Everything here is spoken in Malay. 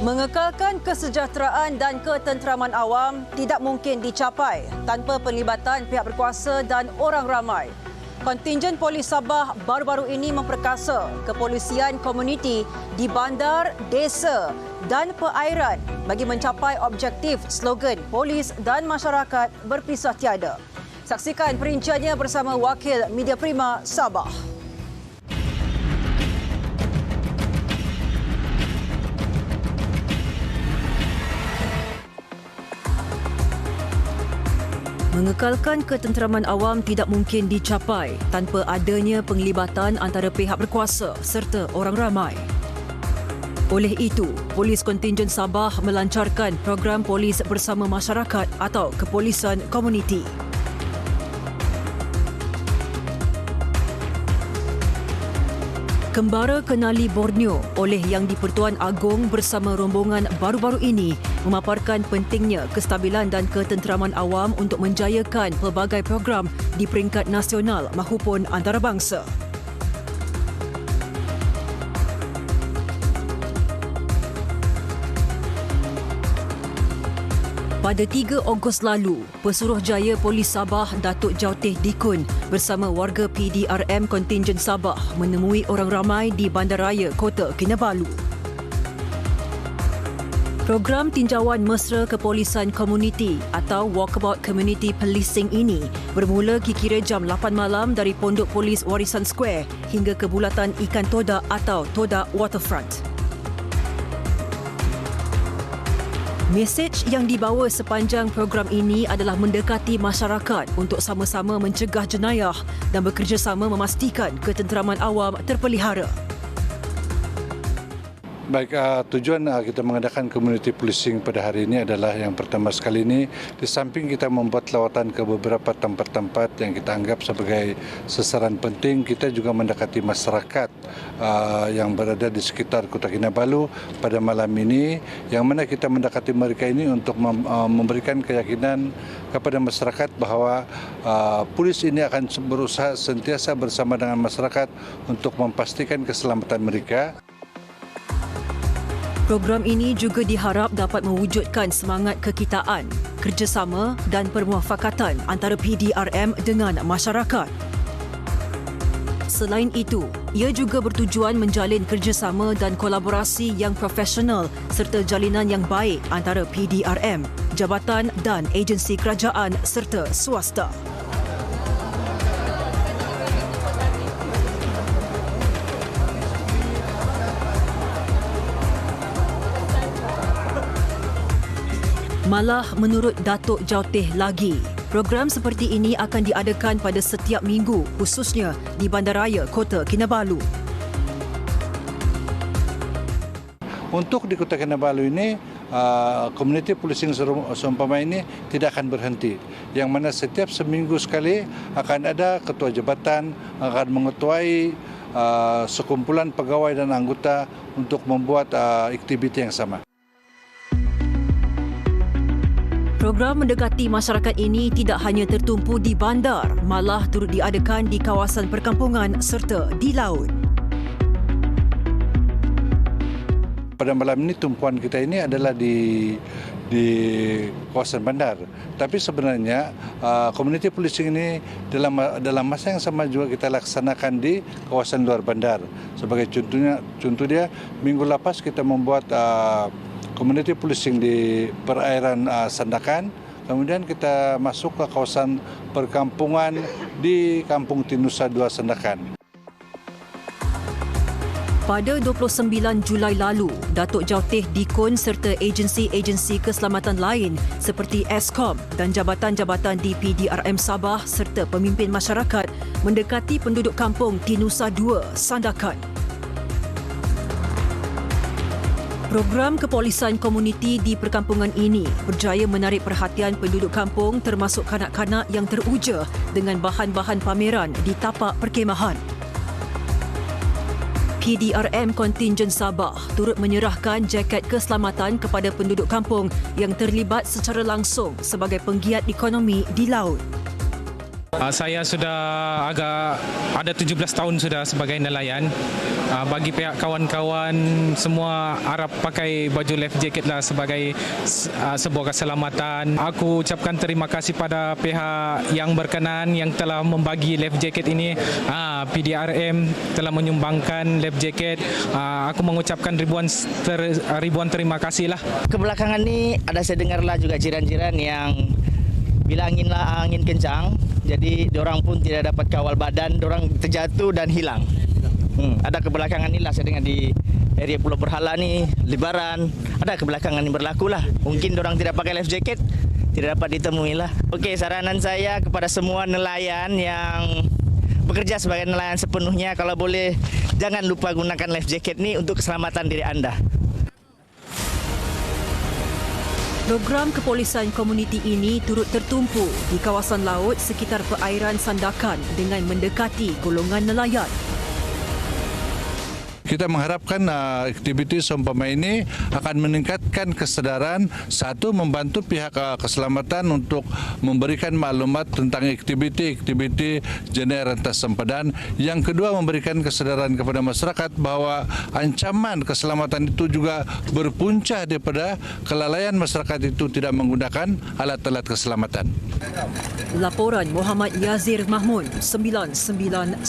Mengekalkan kesejahteraan dan ketenteraman awam tidak mungkin dicapai tanpa penlibatan pihak berkuasa dan orang ramai. Kontingen Polis Sabah baru-baru ini memperkasa kepolisian komuniti di bandar, desa dan perairan bagi mencapai objektif slogan polis dan masyarakat berpisah tiada. Saksikan perinciannya bersama Wakil Media Prima Sabah. Mengekalkan ketenteraman awam tidak mungkin dicapai tanpa adanya penglibatan antara pihak berkuasa serta orang ramai. Oleh itu, Polis Kontingen Sabah melancarkan program polis bersama masyarakat atau kepolisan komuniti. Kembara Kenali Borneo oleh Yang di-Pertuan Agong bersama rombongan baru-baru ini memaparkan pentingnya kestabilan dan ketenteraman awam untuk menjayakan pelbagai program di peringkat nasional mahupun antarabangsa. Pada 3 Ogos lalu, Pesuruhjaya Polis Sabah Datuk Jauteh Dikun bersama warga PDRM Kontingen Sabah menemui orang ramai di Bandaraya Kota Kinabalu. Program tinjauan mesra kepolisan komuniti atau Walkabout Community Policing ini bermula kira-kira jam 8 malam dari Pondok Polis Warisan Square hingga ke Bulatan Ikan Todak atau Todak Waterfront. Mesej yang dibawa sepanjang program ini adalah mendekati masyarakat untuk sama-sama mencegah jenayah dan bekerjasama memastikan ketenteraman awam terpelihara. Baik, tujuan kita mengadakan community policing pada hari ini adalah yang pertama sekali ini, di samping kita membuat lawatan ke beberapa tempat-tempat yang kita anggap sebagai sasaran penting, kita juga mendekati masyarakat yang berada di sekitar Kota Kinabalu pada malam ini, yang mana kita mendekati mereka ini untuk memberikan keyakinan kepada masyarakat bahawa polis ini akan berusaha sentiasa bersama dengan masyarakat untuk memastikan keselamatan mereka. Program ini juga diharap dapat mewujudkan semangat kekitaan, kerjasama dan permuafakatan antara PDRM dengan masyarakat. Selain itu, ia juga bertujuan menjalin kerjasama dan kolaborasi yang profesional serta jalinan yang baik antara PDRM, jabatan dan agensi kerajaan serta swasta. Malah menurut Datuk Jauteh lagi, program seperti ini akan diadakan pada setiap minggu khususnya di Bandaraya Kota Kinabalu. Untuk di Kota Kinabalu ini, community policing seumpama ini tidak akan berhenti. Yang mana setiap seminggu sekali akan ada ketua jabatan akan mengetuai sekumpulan pegawai dan anggota untuk membuat aktiviti yang sama. Program mendekati masyarakat ini tidak hanya tertumpu di bandar, malah turut diadakan di kawasan perkampungan serta di laut. Pada malam ini tumpuan kita ini adalah di kawasan bandar. Tapi sebenarnya community policing ini dalam masa yang sama juga kita laksanakan di kawasan luar bandar. Sebagai contoh dia minggu lepas kita membuat community policing di perairan Sandakan, kemudian kita masuk ke kawasan perkampungan di Kampung Tinusa 2 Sandakan. Pada 29 Julai lalu, Datuk Jauteh Dikun serta agensi-agensi keselamatan lain seperti Eskom dan jabatan-jabatan di PDRM Sabah serta pemimpin masyarakat mendekati penduduk kampung Tinusa 2 Sandakan. Program kepolisan komuniti di perkampungan ini berjaya menarik perhatian penduduk kampung termasuk kanak-kanak yang teruja dengan bahan-bahan pameran di tapak perkemahan. PDRM Kontingen Sabah turut menyerahkan jaket keselamatan kepada penduduk kampung yang terlibat secara langsung sebagai penggiat ekonomi di laut. Saya sudah agak ada 17 tahun sudah sebagai nelayan. Bagi pihak kawan-kawan semua harap pakai baju life jacket lah sebagai sebuah keselamatan. Aku ucapkan terima kasih pada pihak yang berkenan yang telah membagi life jacket ini. PDRM telah menyumbangkan life jacket. Aku mengucapkan ribuan terima kasih lah. Kebelakangan ini ada saya dengarlah juga jiran-jiran yang bila angin kencang, jadi dorang pun tidak dapat kawal badan, dorang terjatuh dan hilang. Ada kebelakangan inilah saya dengar di area Pulau Berhala ni, Lebaran, ada kebelakangan ini berlaku lah. Mungkin dorang tidak pakai life jacket, tidak dapat ditemui lah. Okey, saranan saya kepada semua nelayan yang bekerja sebagai nelayan sepenuhnya, kalau boleh jangan lupa gunakan life jacket ni untuk keselamatan diri anda. Program kepolisian komuniti ini turut tertumpu di kawasan laut sekitar perairan Sandakan dengan mendekati golongan nelayan. Kita mengharapkan aktiviti seumpama ini akan meningkatkan kesedaran, satu membantu pihak keselamatan untuk memberikan maklumat tentang aktiviti jenis rantas sempadan. Yang kedua memberikan kesedaran kepada masyarakat bahawa ancaman keselamatan itu juga berpunca daripada kelalaian masyarakat itu tidak menggunakan alat-alat keselamatan. Laporan Muhammad Yazir Mahmud, 999.